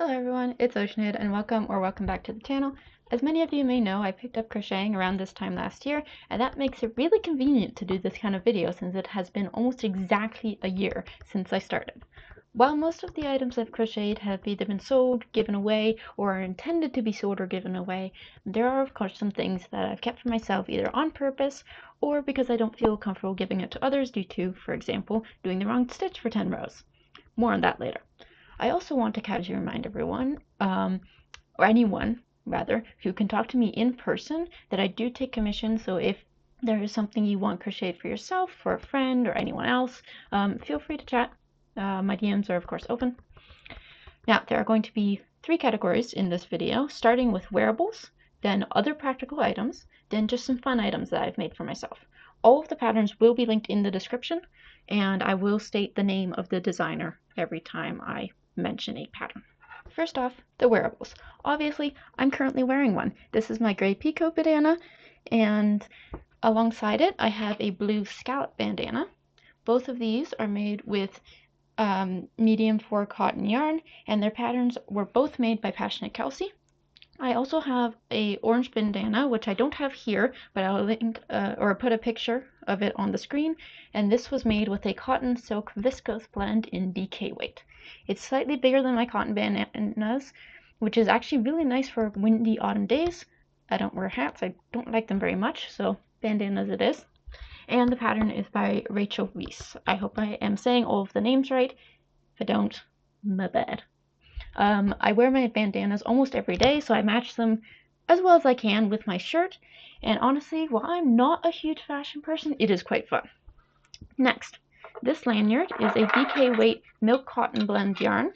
Hello everyone, it's Oceanid and welcome back to the channel. As many of you may know, I picked up crocheting around this time last year, and that makes it really convenient to do this kind of video since it has been almost exactly a year since I started. While most of the items I've crocheted have either been sold, given away, or are intended to be sold or given away, there are of course some things that I've kept for myself either on purpose or because I don't feel comfortable giving it to others due to, for example, doing the wrong stitch for 10 rows. More on that later. I also want to casually remind everyone, or anyone rather, who can talk to me in person, that I do take commissions. So if there is something you want crocheted for yourself, for a friend, or anyone else, feel free to chat. My DMs are of course open. Now, there are going to be 3 categories in this video, starting with wearables, then other practical items, then just some fun items that I've made for myself. All of the patterns will be linked in the description, and I will state the name of the designer every time I mention a pattern. First off, the wearables. Obviously, I'm currently wearing one. This is my gray Pico bandana, and alongside it, I have a blue scallop bandana. Both of these are made with medium 4 cotton yarn, and their patterns were both made by Passionate Kelsey. I also have a orange bandana, which I don't have here, but I'll link or put a picture of it on the screen. And this was made with a cotton silk viscose blend in DK weight. It's slightly bigger than my cotton bandanas, which is actually really nice for windy autumn days. I don't wear hats, I don't like them very much, so bandanas it is. And the pattern is by Rachel Weiss. I hope I am saying all of the names right. If I don't, my bad. I wear my bandanas almost every day, so I match them as well as I can with my shirt. And honestly, while I'm not a huge fashion person, it is quite fun. Next, this lanyard is a DK weight milk cotton blend yarn.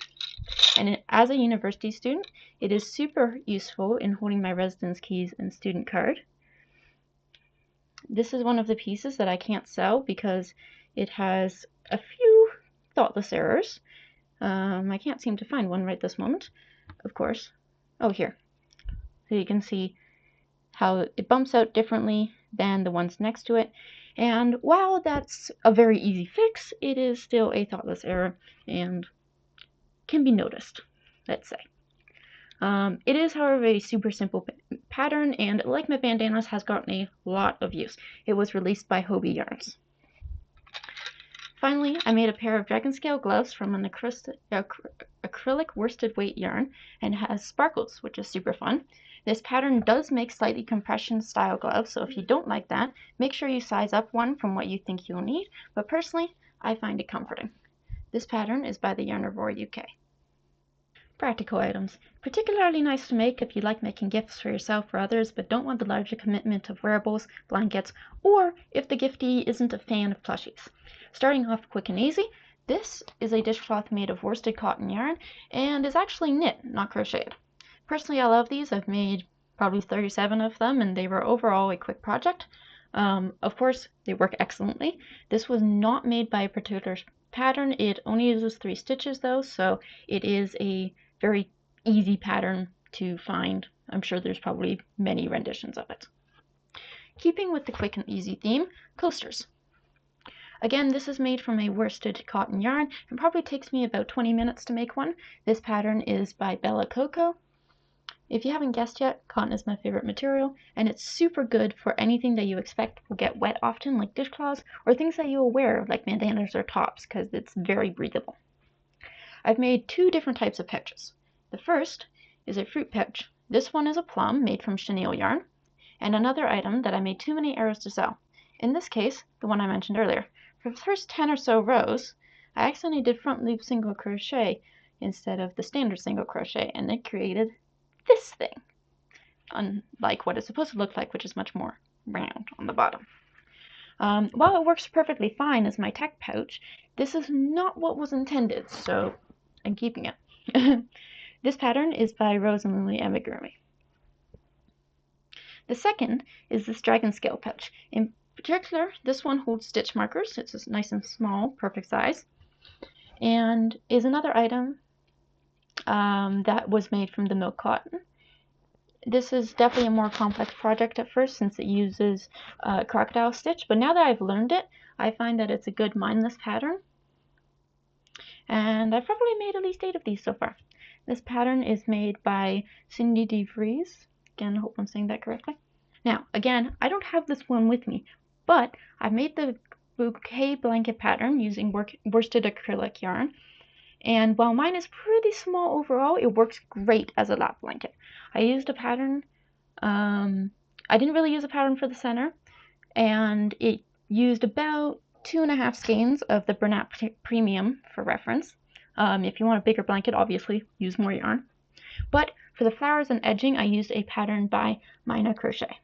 And as a university student, it is super useful in holding my residence keys and student card. This is one of the pieces that I can't sell because it has a few thoughtless errors. I can't seem to find one right this moment, of course. Oh, here. So you can see how it bumps out differently than the ones next to it. And while that's a very easy fix, it is still a thoughtless error and can be noticed, let's say. It is, however, a super simple pattern, and like my bandanas, has gotten a lot of use. It was released by Hobie Yarns. Finally, I made a pair of dragon scale gloves from an acrylic worsted weight yarn, and it has sparkles, which is super fun. This pattern does make slightly compression style gloves, so if you don't like that, make sure you size up one from what you think you'll need, but personally, I find it comforting. This pattern is by the Yarnivore UK. Practical items. Particularly nice to make if you like making gifts for yourself or others but don't want the larger commitment of wearables, blankets, or if the giftee isn't a fan of plushies. Starting off quick and easy, this is a dishcloth made of worsted cotton yarn and is actually knit, not crocheted. Personally, I love these. I've made probably 37 of them and they were overall a quick project. Of course, they work excellently. This was not made by a particular pattern. It only uses 3 stitches though, so it is a very easy pattern to find. I'm sure there's probably many renditions of it. Keeping with the quick and easy theme, coasters. Again, this is made from a worsted cotton yarn and probably takes me about 20 minutes to make one. This pattern is by Bella Coco. If you haven't guessed yet, cotton is my favorite material, and it's super good for anything that you expect will get wet often, like dishcloths, or things that you'll wear, like bandanas or tops, because it's very breathable. I've made 2 different types of pouches. The first is a fruit pouch. This one is a plum made from chenille yarn, and another item that I made too many arrows to sell. In this case, the one I mentioned earlier. For the first 10 or so rows, I accidentally did front loop single crochet instead of the standard single crochet, and it created this thing, unlike what it's supposed to look like, which is much more round on the bottom. While it works perfectly fine as my tech pouch, this is not what was intended, so I'm keeping it. This pattern is by Rose and Lily Amigurumi. The second is this dragon scale pouch. In particular, this one holds stitch markers. It's nice and small, perfect size, and is another item that was made from the milk cotton. This is definitely a more complex project at first since it uses crocodile stitch, but now that I've learned it, I find that it's a good mindless pattern. And I've probably made at least 8 of these so far. This pattern is made by Cindy DeVries. Again, I hope I'm saying that correctly. Now, again, I don't have this one with me, but I made the bouquet blanket pattern using worsted acrylic yarn. And while mine is pretty small overall, it works great as a lap blanket. I used a pattern, I didn't really use a pattern for the center, and it used about 2.5 skeins of the Bernat Premium for reference. If you want a bigger blanket, obviously use more yarn. But for the flowers and edging, I used a pattern by Mina Crochet.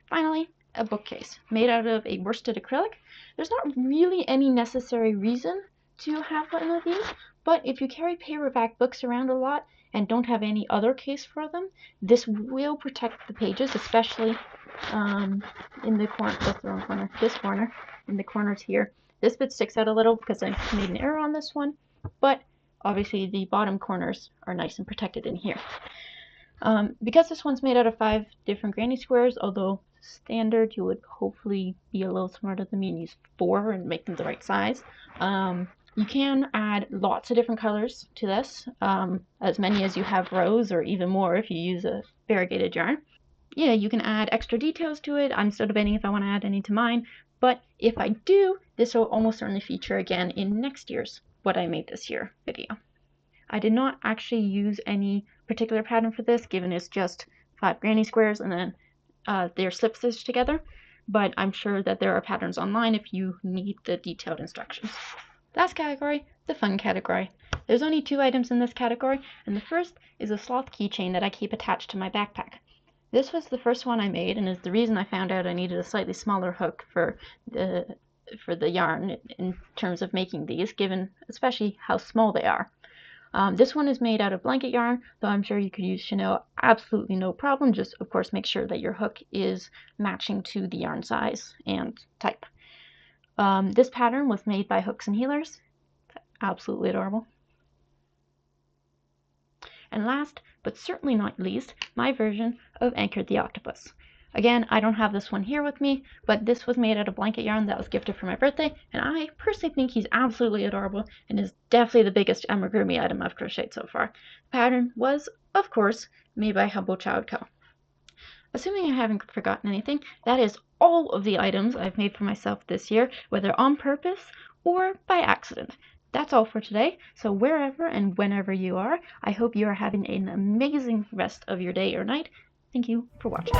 Finally, a bookcase made out of a worsted acrylic. There's not really any necessary reason to have one of these, but if you carry paperback books around a lot and don't have any other case for them, this will protect the pages, especially in the corner, that's the wrong corner, this corner, in the corners here. This bit sticks out a little because I made an error on this one, but obviously the bottom corners are nice and protected in here. Because this one's made out of 5 different granny squares, although standard you would hopefully be a little smarter than me and use 4 and make them the right size. You can add lots of different colors to this, as many as you have rows, or even more if you use a variegated yarn. Yeah, you can add extra details to it. I'm still debating if I want to add any to mine, but if I do, this will almost certainly feature again in next year's What I Made This Year video. I did not actually use any particular pattern for this, given it's just 5 granny squares and then they're slip stitched together, but I'm sure that there are patterns online if you need the detailed instructions. Last category, the fun category. There's only 2 items in this category, and the first is a sloth keychain that I keep attached to my backpack. This was the first one I made, and is the reason I found out I needed a slightly smaller hook for the yarn in terms of making these, given especially how small they are. This one is made out of blanket yarn, though I'm sure you could use chenille absolutely no problem. Just, of course, make sure that your hook is matching to the yarn size and type. This pattern was made by Hooks and Healers. Absolutely adorable. And last, but certainly not least, my version of Anchored the Octopus. Again, I don't have this one here with me, but this was made out of blanket yarn that was gifted for my birthday, and I personally think he's absolutely adorable and is definitely the biggest amigurumi item I've crocheted so far. The pattern was, of course, made by Humble Child Co. Assuming I haven't forgotten anything, that is all of the items I've made for myself this year, whether on purpose or by accident. That's all for today, so wherever and whenever you are, I hope you are having an amazing rest of your day or night. Thank you for watching.